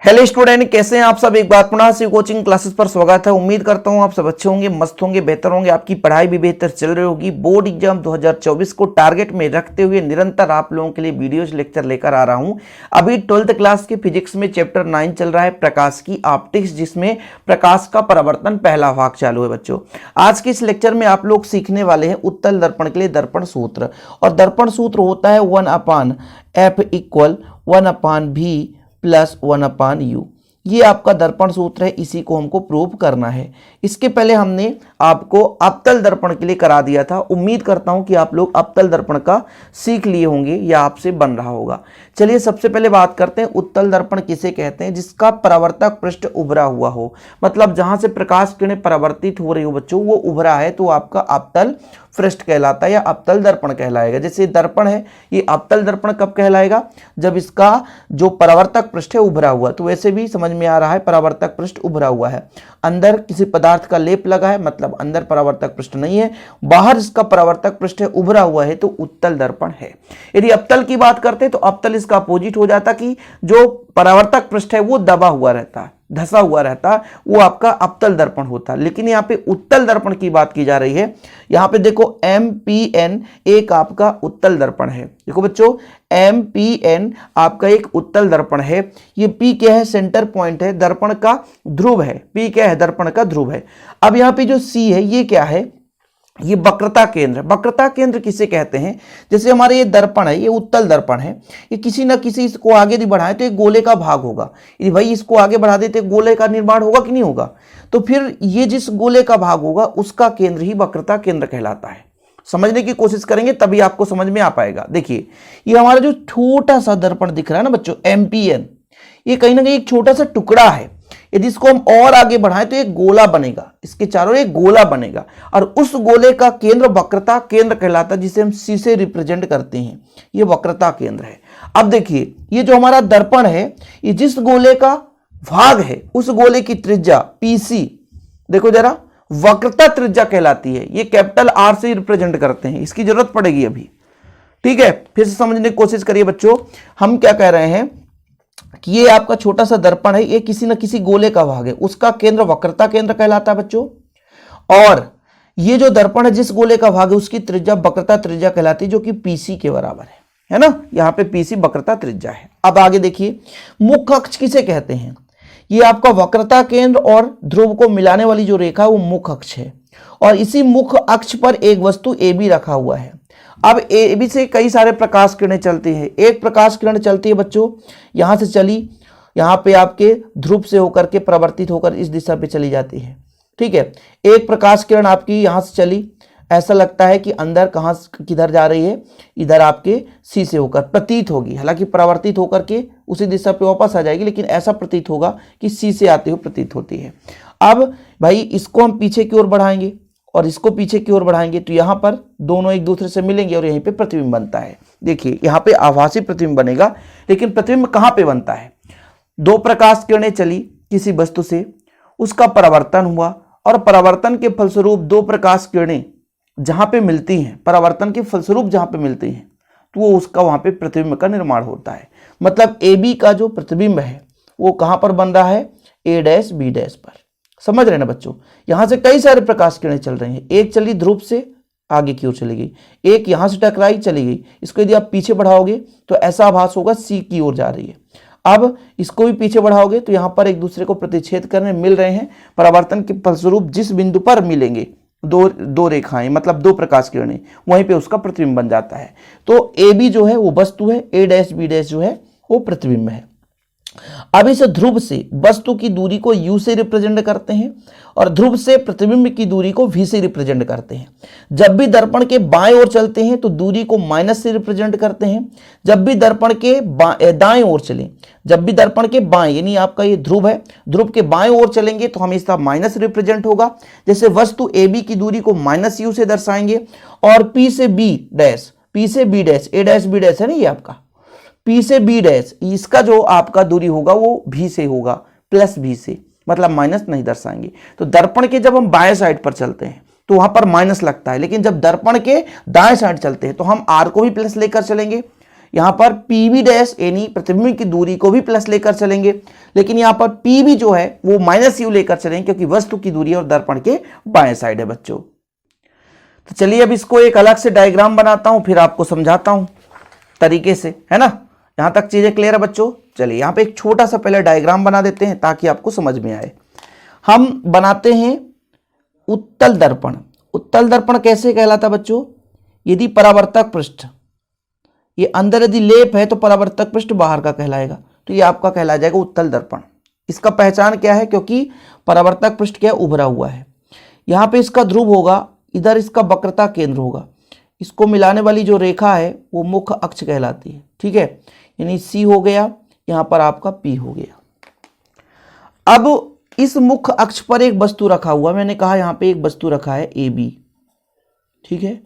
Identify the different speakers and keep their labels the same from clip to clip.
Speaker 1: Hello student, कैसे हैं आप सब। एक बार पुनः से कोचिंग क्लासेस पर स्वागत है। उम्मीद करता हूं आप सब अच्छे होंगे, मस्त होंगे, बेहतर होंगे, आपकी पढ़ाई भी बेहतर चल रही होगी। बोर्ड एग्जाम 2024 को टारगेट में रखते हुए निरंतर आप लोगों के लिए वीडियोस लेक्चर लेकर आ रहा हूं। अभी 12th क्लास के फिजिक्स में चैप्टर 9 चल रहा है, प्रकाश की ऑप्टिक्स, जिसमें प्रकाश का परावर्तन पहला भाग चालू है। बच्चों, आज के इस लेक्चर में आप लोग सीखने वाले हैं उत्तल दर्पण के लिए दर्पण सूत्र। और दर्पण सूत्र होता है 1/f = 1/v + 1/u। ये आपका दर्पण सूत्र है, इसी को हमको प्रूव करना है। इसके पहले हमने आपको अवतल दर्पण के लिए करा दिया था। उम्मीद करता हूं कि आप लोग अवतल दर्पण का सीख लिए होंगे या आपसे बन रहा होगा। चलिए सबसे पहले बात करते हैं उत्तल दर्पण किसे कहते हैं। जिसका परावर्तक पृष्ठ उभरा हुआ हो, मतलब जहां से प्रकाश किरणें परावर्तित हो रही हो बच्चों, वो उभरा है तो आपका अवतल पृष्ठ कहलाता है या अवतल दर्पण कहलाएगा। जैसे दर्पण है, ये अवतल दर्पण कब कहलाएगा? जब इसका जो परावर्तक पृष्ठ है उभरा हुआ। तो वैसे भी समझ में आ रहा है, परावर्तक पृष्ठ उभरा हुआ है, अंदर किसी पदार्थ का लेप लगा है, मतलब अंदर परावर्तक पृष्ठ नहीं है, बाहर इसका परावर्तक पृष्ठ है, उभरा हुआ है, तो उत्तल दर्पण है। यदि अवतल की बात करते हैं तो अवतल इसका अपोजिट हो जाता कि जो परावर्तक पृष्ठ है वो दबा हुआ रहता, धसा हुआ रहता, वो आपका अवतल दर्पण होता। लेकिन यहाँ पे उत्तल दर्पण की बात की जा रही है। यहाँ पे देखो MPN एक आपका उत्तल दर्पण है। देखो बच्चों, MPN आपका एक उत्तल दर्पण है। ये P क्या है? सेंटर पॉइंट है, दर्पण का ध्रुव है। P क्या है? दर्पण का ध्रुव है। अब यहाँ पे जो C है, ये क्या है? ये वक्रता केंद्र। वक्रता केंद्र किसे कहते हैं? जैसे हमारे ये दर्पण है, ये उत्तल दर्पण है, ये किसी ना किसी इसको आगे यदि बढ़ाएं तो एक गोले का भाग होगा। यदि भाई इसको आगे बढ़ा देते गोले का निर्माण होगा कि नहीं होगा? तो फिर ये जिस गोले का भाग होगा उसका केंद्र ही वक्रता केंद्र कहलाता है। समझने की कोशिश करेंगे तभी आपको समझ में आ पाएगा। देखिए, ये हमारा जो छोटा सा दर्पण दिख रहा है ना बच्चों, MPN, ये कहीं ना कहीं एक छोटा सा टुकड़ा है। यदि इसको हम और आगे बढ़ाएं तो एक गोला बनेगा, इसके चारों एक गोला बनेगा, और उस गोले का केंद्र वक्रता केंद्र कहलाता है, जिसे हम C से रिप्रेजेंट करते हैं। ये वक्रता केंद्र है। अब देखिए, ये जो हमारा दर्पण है, ये जिस गोले का भाग है उस गोले की त्रिज्या PC, देखो जरा, वक्रता त्रिज्या कहलाती है। ये कैपिटल R से रिप्रेजेंट करते हैं, इसकी जरूरत पड़ेगी अभी, ठीक है। फिर से समझने की कोशिश करिए बच्चों। हम क्या कह रहे हैं कि ये आपका छोटा सा दर्पण है, ये किसी न किसी गोले का भाग है, उसका केंद्र वक्रता केंद्र कहलाता है बच्चों। और ये जो दर्पण है, जिस गोले का भाग है, उसकी त्रिज्या वक्रता त्रिज्या कहलाती है, जो कि PC के बराबर है ना। यहाँ पे PC वक्रता त्रिज्या है। अब आगे देखिए, मुख्य अक्ष किसे कहते हैं? ये आपका वक्रता केंद्र और ध्रुव को मिलाने वाली जो रेखा है वो मुख्य अक्ष है। और इसी मुख्य अक्ष पर एक वस्तु AB रखा हुआ है। अब AB से कई सारे प्रकाश किरणें चलती हैं। एक प्रकाश किरण चलती है बच्चों, यहां से चली, यहां पे आपके ध्रुव से होकर के परावर्तित होकर इस दिशा पे चली जाती है, ठीक है। एक प्रकाश किरण आपकी यहां से चली, ऐसा लगता है कि अंदर कहां किधर जा रही है, इधर आपके C से होकर प्रतीत होगी, हालांकि परावर्तित होकर के उसी दिशा पे वापस आ जाएगी, लेकिन ऐसा प्रतीत होगा कि C से आते हुए प्रतीत होती है। अब भाई इसको हम पीछे की ओर बढ़ाएंगे और इसको पीछे की ओर बढ़ाएंगे तो यहाँ पर दोनों एक दूसरे से मिलेंगे और यहीं पे प्रतिबिंब बनता है। देखिए, यहाँ पे आभासी प्रतिबिंब बनेगा, लेकिन प्रतिबिंब कहाँ पे बनता है? दो प्रकाश किरणें चली किसी वस्तु से, उसका परावर्तन हुआ, और परावर्तन के फलस्वरूप दो प्रकाश किरणें जहां पे मिलती हैं, परावर्तन के फलस्वरूप जहां पे मिलती हैं, तो वो उसका वहां पे प्रतिबिंब का निर्माण होता है। मतलब AB का जो प्रतिबिंब है वो कहां पर बन रहा है? A', B' पर। समझ रहे हैं ना बच्चों? यहां से कई सारे प्रकाश किरणें चल रही हैं। एक चली ध्रुव से आगे की ओर चली गई, एक यहां से टकराई चली गई। इसको यदि आप पीछे बढ़ाओगे तो ऐसा आभास होगा C की ओर जा रही है। अब इसको भी पीछे बढ़ाओगे तो यहां पर एक दूसरे को प्रतिच्छेद करने मिल रहे हैं। परावर्तन के फलस्वरूप जिस बिंदु पर मिलेंगे दो रेखाएं, मतलब दो प्रकाश किरणें, वहीं पे उसका प्रतिबिंब बन जाता है। तो AB जो है वो वस्तु है, A', B' जो है वो प्रतिबिंब है। अब इस ध्रुव से वस्तु की दूरी को U से रिप्रेजेंट करते हैं और ध्रुव से प्रतिबिंब की दूरी को V से रिप्रेजेंट करते हैं। जब भी दर्पण के बाएं ओर चलते हैं तो दूरी को माइनस से रिप्रेजेंट करते हैं। जब भी दर्पण के दाएं ओर चलें, जब भी दर्पण के बाएं, यानी आपका ये ध्रुव है, ध्रुव के बाएं ओर चलेंगे तो हमेशा माइनस रिप्रेजेंट होगा। जैसे वस्तु AB की दूरी को -U से दर्शाएंगे, और P से B', A' B' है ना, ये आपका P से B', इसका जो आपका दूरी होगा वो V से होगा, +V से, मतलब माइनस नहीं दर्शाएंगे। तो दर्पण के जब हम बाएं साइड पर चलते हैं तो वहां पर माइनस लगता है, लेकिन जब दर्पण के दाएं साइड चलते हैं तो हम R को भी प्लस लेकर चलेंगे। यहां पर पीबी डैश यानी प्रतिबिंब की दूरी को भी प्लस लेकर चलेंगे, लेकिन यहां पर पीबी जो है वो माइनस यू लेकर चलेंगे क्योंकि वस्तु की दूरी और दर्पण के बाएं साइड है बच्चों। तो चलिए अब इसको एक अलग से डायग्राम बनाता हूं, फिर आपको समझाता हूं तरीके से, है ना। यहां तक चीजें क्लियर है बच्चों। चलिए यहां पे एक छोटा सा पहले डायग्राम बना देते हैं ताकि आपको समझ में आए। हम बनाते हैं उत्तल दर्पण। उत्तल दर्पण कैसे कहलाता बच्चों? यदि परावर्तक पृष्ठ ये अंदर यदि लेप है तो परावर्तक पृष्ठ बाहर का कहलाएगा, तो ये आपका कहला जाएगा उत्तल दर्पण। इसका पहचान क्या है? क्योंकि परावर्तक पृष्ठ क्या उभरा हुआ है। यहां पे इसका ध्रुव होगा, इधर इसका वक्रता केंद्र होगा, इसको मिलाने वाली जो रेखा है वो मुख्य अक्ष कहलाती है। ठीक है, यानी सी हो गया, यहां पर आपका पी हो गया। अब इस मुख्य अक्ष पर एक वस्तु रखा हुआ, मैंने कहा यहां पे एक वस्तु रखा है ए बी। ठीक है,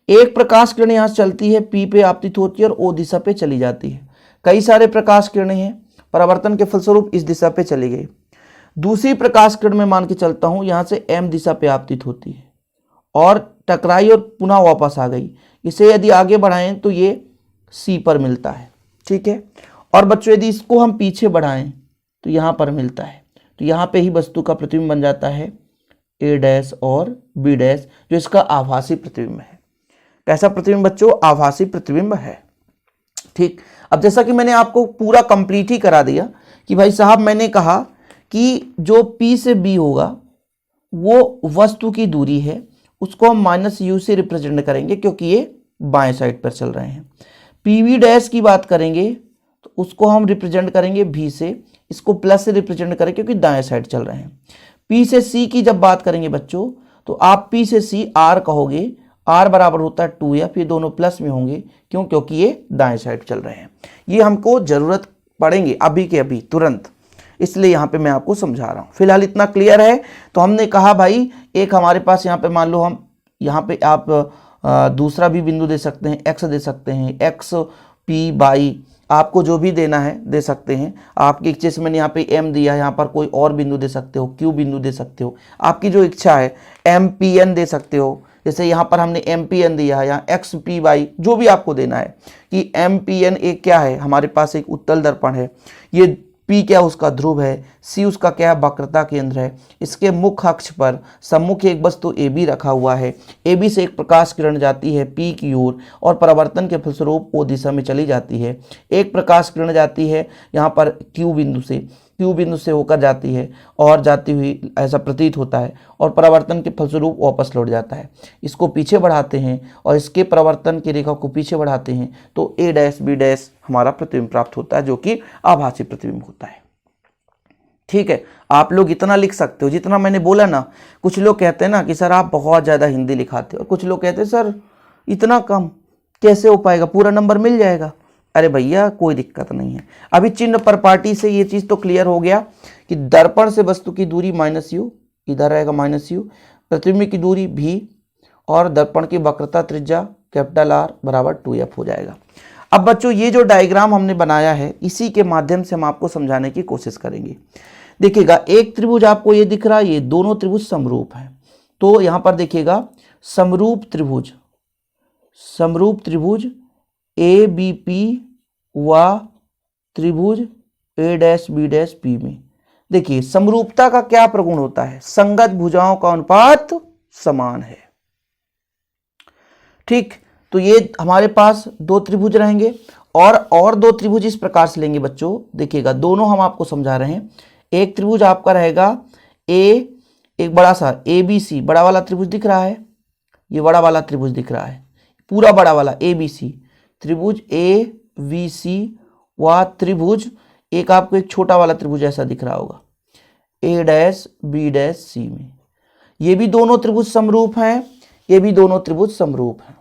Speaker 1: एक प्रकाश किरण यहां से चलती है, पी पे आपतित होती है और ओ दिशा पे चली जाती है। कई सारे प्रकाश किरणें हैं, परावर्तन के फलस्वरूप इस दिशा पे चली गई। दूसरी प्रकाश किरण में मान के चलता हूं यहां से एम दिशा पे आपतित होती है और टकराई और पुनः वापस आ गई। इसे यदि आगे बढ़ाएं तो ये सी पर मिलता है। ठीक है, और बच्चों यदि इसको हम पीछे बढ़ाएं तो यहां पर मिलता है, तो यहां पे ही वस्तु का प्रतिबिंब बन जाता है ए डैश और बी डैश, जो इसका आभासी प्रतिबिंब है। कैसा प्रतिबिंब बच्चों? आभासी प्रतिबिंब है। ठीक, अब जैसा कि मैंने आपको पूरा कंप्लीट ही करा दिया कि भाई साहब मैंने कहा कि जो P से B होगा वो वस्तु की दूरी है, उसको हम माइनस यू से रिप्रेजेंट करेंगे क्योंकि ये बाएं साइड पर चल रहे हैं। पीवी डैश की बात करेंगे तो उसको हम रिप्रेजेंट करेंगे V से, इसको प्लस से रिप्रेजेंट करेंगे क्योंकि दाएं साइड चल रहे हैं। P से C की जब बात करेंगे बच्चों तो आप P से C R कहोगे, R बराबर होता है 2F, ये दोनों प्लस में होंगे, क्यों? क्योंकि ये दाएं साइड चल रहे हैं। ये हमको जरूरत पड़ेंगे अभी के अभी तुरंत, इसलिए यहाँ पे मैं आपको समझा रहा हूँ। फिलहाल इतना क्लियर है। तो हमने कहा भाई एक हमारे पास यहाँ पे मान लो हम यहाँ पे आप दूसरा भी बिंदु दे सकते हैं, x दे सकते हैं, x p बाई आपको जो भी देना है दे सकते हैं। आपकी इच्छा से मैंने यहाँ पे m दिया है, यहाँ पर कोई और बिंदु दे सकते हो, q बिंदु दे सकते हो, आपकी जो इच्छा है। mpn दे सकते हो, जैसे यहाँ पर हमने mpn दिया है, यहाँ xp बाई जो भी आपको देना है कि mpn एक क्या है, हमारे पास एक उत्तल दर्पण है, ये P क्या उसका ध्रुव है, C उसका क्या है वक्रता केंद्र है, इसके मुख्य अक्ष पर सम्मुख एक वस्तु AB रखा हुआ है, AB से एक प्रकाश किरण जाती है P की ओर और परावर्तन के फलस्वरूप O दिशा में चली जाती है। एक प्रकाश किरण जाती है यहाँ पर Q बिंदु से होकर जाती है और जाती हुई ऐसा प्रतीत होता है और परावर्तन के फलस्वरूप वापस लौट जाता है। इसको पीछे बढ़ाते हैं और इसके परावर्तन की रेखा को पीछे बढ़ाते हैं तो ए डैश बी डैश हमारा प्रतिबिंब प्राप्त होता है, जो कि आभासी प्रतिबिंब होता है। ठीक है, आप लोग इतना लिख सकते हो जितना मैंने बोला ना। कुछ लोग कहते हैं ना कि सर आप बहुत ज़्यादा हिंदी लिखाते हो, और कुछ लोग कहते हैं सर इतना कम कैसे हो पाएगा, पूरा नंबर मिल जाएगा। अरे भैया कोई दिक्कत नहीं है। अभी चिन्ह पर पार्टी से ये चीज़ तो क्लियर हो गया कि दर्पण से वस्तु की दूरी माइनस यू, इधर रहेगा माइनस यू, प्रतिबिंब की दूरी भी और दर्पण की वक्रता त्रिज्या कैपिटल R बराबर 2F हो जाएगा। अब बच्चों ये जो डायग्राम हमने बनाया है इसी के माध्यम से हम आपको समझाने की कोशिश करेंगे। देखिएगा एक त्रिभुज आपको ये दिख रहा है, ये दोनों त्रिभुज समरूप हैं। तो यहाँ पर देखिएगा समरूप त्रिभुज ABP व त्रिभुज A dash B dash P में। देखिए समरूपता का क्या प्रगुण होता है? संगत भुजाओं का अनुपात समान है। ठीक, तो ये हमारे पास दो त्रिभुज रहेंगे और दो त्रिभुज इस प्रकार से लेंगे बच्चों। देखिएगा दोनों हम आपको समझा रहे हैं। एक त्रिभुज आपका रहेगा एक बड़ा सा ABC, बड़ा वाला त्रिभुज दिख रहा है, ये बड़ा वाला त्रिभुज दिख रहा है, पूरा बड़ा वाला ABC त्रिभुज AVC व त्रिभुज एक आपको एक छोटा वाला त्रिभुज ऐसा दिख रहा होगा A dash B dash C में। ये भी दोनों त्रिभुज समरूप हैं, ये भी दोनों त्रिभुज समरूप हैं।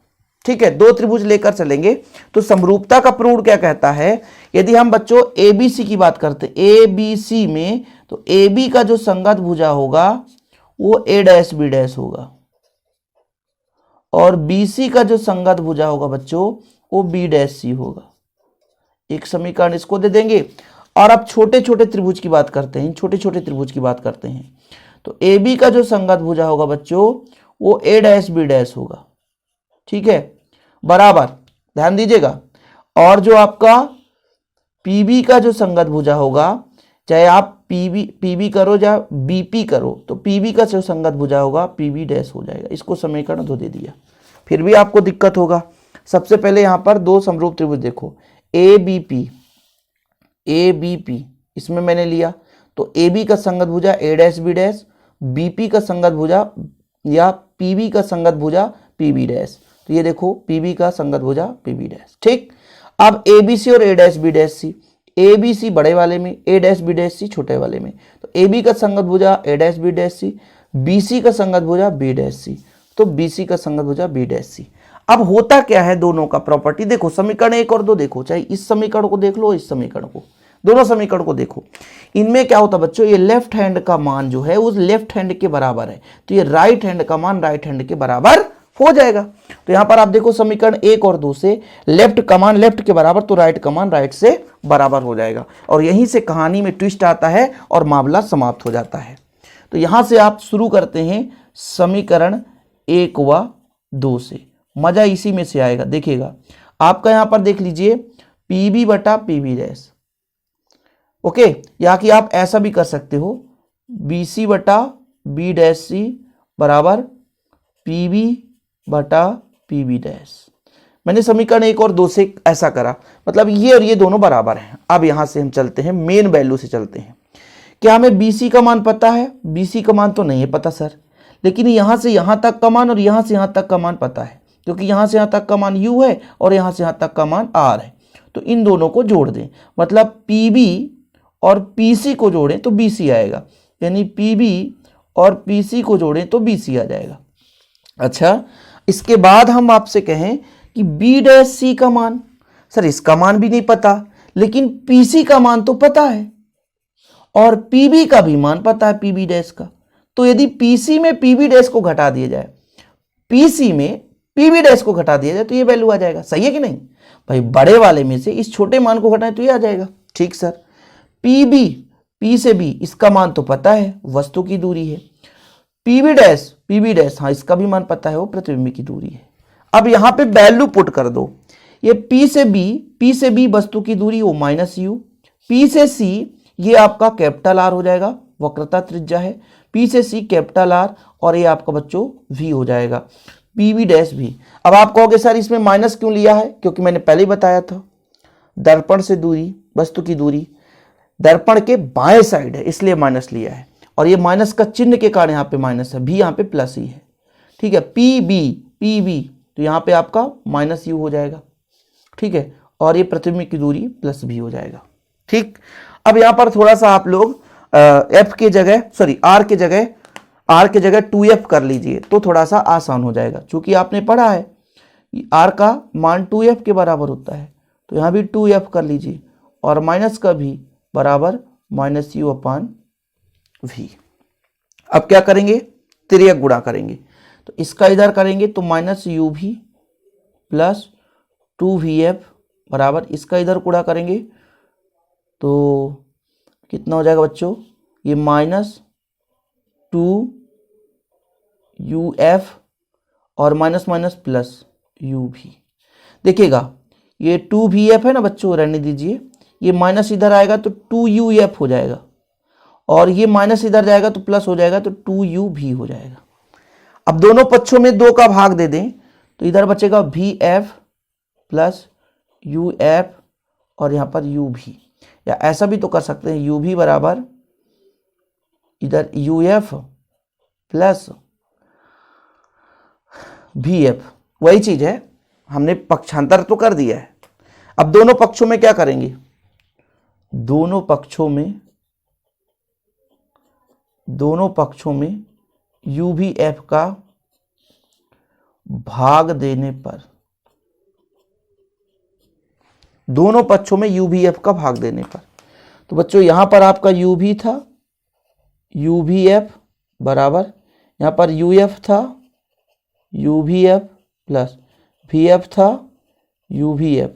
Speaker 1: ठीक है, दो त्रिभुज लेकर चलेंगे। तो समरूपता का प्रगुण क्या कहता है? यदि हम बच्चों ABC की बात करते हैं, ABC में तो AB का जो संगत भुजा होगा वो A डैश B डैश होगा और BC का जो संगत भुजा होगा बच्चों वो B डैश C होगा। एक समीकरण इसको दे देंगे। और अब छोटे छोटे त्रिभुज की बात करते हैं, छोटे छोटे त्रिभुज की बात करते हैं। तो AB का जो संगत भुजा होगा बच्चों वो A डैश B डैश होगा। ठीक है, बराबर ध्यान दीजिएगा। और जो आपका पीबी का जो संगत भुजा होगा, चाहे आप पीबी करो या बीपी करो, तो पीबी का जो संगत भुजा होगा पीबी डैश हो जाएगा। इसको समीकरण 2 दे दिया। फिर भी आपको दिक्कत होगा। सबसे पहले यहां पर दो समरूप त्रिभुज देखो, ए बी पी, इसमें मैंने लिया तो ए बी का संगत भुजा A dash B dash, BP का संगत भुजा या पीबी का संगत भुजा पीबी डैश। तो ये देखो पीबी का संगत भुजा पीबी डैश। ठीक, अब ए बी सी और A dash B dash C, A B C बड़े वाले में, A dash B dash C छोटे वाले में, तो ए बी का संगत भुजा A dash B dash C, B C का संगत भुजा बी डैश सी, तो बी सी का संगत भुजा बी डैश सी। अब होता क्या है दोनों का प्रॉपर्टी देखो, समीकरण 1 और 2 देखो, चाहे इस समीकरण को देख लो, इस समीकरण को, दोनों समीकरण को देखो। इनमें क्या होता बच्चों, ये लेफ्ट हैंड का मान जो है उस लेफ्ट हैंड के बराबर है, तो ये राइट हैंड का मान राइट हैंड के बराबर हो जाएगा। तो यहां पर आप देखो समीकरण 1 और 2 से लेफ्ट का मान लेफ्ट के बराबर, तो राइट का मान राइट से बराबर हो जाएगा। और यहीं से कहानी में ट्विस्ट आता है और मामला समाप्त हो जाता है। तो यहां से आप शुरू करते हैं समीकरण 1 व 2 से, मजा इसी में से आएगा। देखिएगा आपका यहां पर देख लीजिए पीबी बटा पीबी डैश, ओके, या कि आप ऐसा भी कर सकते हो बीसी बटा बी डैश सी बराबर पीबी बटा पीबी डैश। मैंने समीकरण 1 और 2 से ऐसा करा, मतलब ये और ये दोनों बराबर हैं। अब यहां से हम चलते हैं मेन वैल्यू से चलते हैं। क्या हमें बीसी का मान पता है? बीसी का मान तो नहीं है पता सर, लेकिन यहां से यहां तक का मान और यहां से यहां तक का मान पता है, क्योंकि यहां से यहां तक का मान u है और यहां से यहां तक का मान r है। तो इन दोनों को जोड़ दें, मतलब pb और pc को जोड़ें तो bc आएगा, यानी pb और pc को जोड़ें तो bc आ जाएगा। अच्छा, इसके बाद हम आपसे कहें कि b डैश c का मान, सर इसका मान भी नहीं पता, लेकिन pc का मान तो पता है और pb का भी मान पता है pb डैश का। तो यदि pc में pb डैश को घटा दिया जाए, pc में pb डैश को घटा दिया जाए, तो ये वैल्यू आ जाएगा। सही है कि नहीं भाई? बड़े वाले में से इस छोटे मान को घटाएं तो ये आ जाएगा। ठीक सर, pb, p से b, इसका मान तो पता है, वस्तु की दूरी है। pb डैश, हाँ इसका भी मान पता है, वो प्रतिबिंब की दूरी है। अब यहां पे वैल्यू पुट कर दो, ये p से b वस्तु की दूरी वो माइनस u, p से c ये आपका कैपिटल R हो जाएगा, वक्रता त्रिज्या है, p से c कैपिटल R, और ये आपका बच्चों v हो जाएगा, pb डैश भी। अब आप कहोगे सर इसमें माइनस क्यों लिया है? क्योंकि मैंने पहले ही बताया था, दर्पण से दूरी, वस्तु की दूरी दर्पण के बाएं साइड है, इसलिए माइनस लिया है। और ये माइनस का चिन्ह के कारण यहाँ पे माइनस है, भी यहाँ पे प्लस ही है। ठीक है, पीबी तो यहाँ पे आपका माइनस यू हो जाएगा। ठीक है, और ये प्रतिबिंब की दूरी प्लस भी हो जाएगा। ठीक, अब यहाँ पर थोड़ा सा आप लोग एफ के जगह सॉरी आर के जगह 2f कर लीजिए, तो थोड़ा सा आसान हो जाएगा। क्योंकि आपने पढ़ा है r का मान 2f के बराबर होता है, तो यहाँ भी 2f कर लीजिए, और माइनस का भी बराबर माइनस यू अपान v। अब क्या करेंगे? तिर्यक गुणा करेंगे, तो इसका इधर करेंगे तो माइनस यू भी प्लस 2vf बराबर, इसका इधर गुणा करेंगे तो कितना हो जाएगा बच्चों? ये माइनस 2uf और माइनस माइनस प्लस u भी। देखिएगा ये 2vf है ना बच्चों, रहने दीजिए, ये माइनस इधर आएगा तो 2uf हो जाएगा, और ये माइनस इधर जाएगा तो प्लस हो जाएगा, तो 2u भी हो जाएगा। अब दोनों पक्षों में 2 का भाग दे दें तो इधर बचेगा vf प्लस uf और यहाँ पर u भी, या ऐसा भी तो कर सकते हैं u भी बराबर इधर uf प्लस vf, वही चीज है, हमने पक्षांतर तो कर दिया है। अब दोनों पक्षों में क्या करेंगे? दोनों पक्षों में u भी f का भाग देने पर, दोनों पक्षों में u भी f का भाग देने पर, तो बच्चों यहां पर आपका u भी था, u भी f बराबर, यहां पर uf था, u भी f प्लस vf था, u भी f,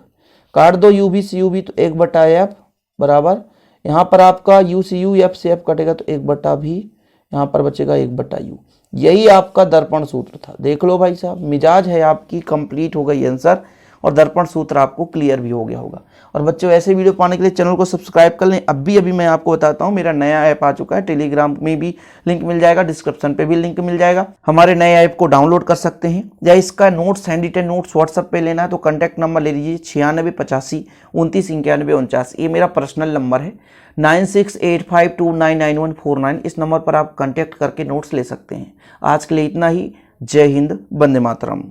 Speaker 1: काट दो u भी से u भी, तो 1/f बराबर, यहाँ पर आपका u से u, f से f कटेगा तो 1/v, यहाँ पर बचेगा 1/u। यही आपका दर्पण सूत्र था। देख लो भाई साहब, मिजाज है आपकी, कंप्लीट हो गई आंसर। और दर्पण सूत्र आपको क्लियर भी हो गया होगा। और बच्चों ऐसे वीडियो पाने के लिए चैनल को सब्सक्राइब कर लें। अभी मैं आपको बताता हूँ, मेरा नया ऐप आ चुका है, टेलीग्राम में भी लिंक मिल जाएगा, डिस्क्रिप्शन पे भी लिंक मिल जाएगा। हमारे नए ऐप को डाउनलोड कर सकते हैं, या इसका नोट्स हैंडी नोट्स व्हाट्सएप पे लेना है तो कॉन्टैक्ट नंबर ले लीजिए 9685299149। ये मेरा पर्सनल नंबर है 9685299149। इस नंबर पर आप कॉन्टैक्ट करके नोट्स ले सकते हैं। आज के लिए इतना ही। जय हिंद, वंदे मातरम।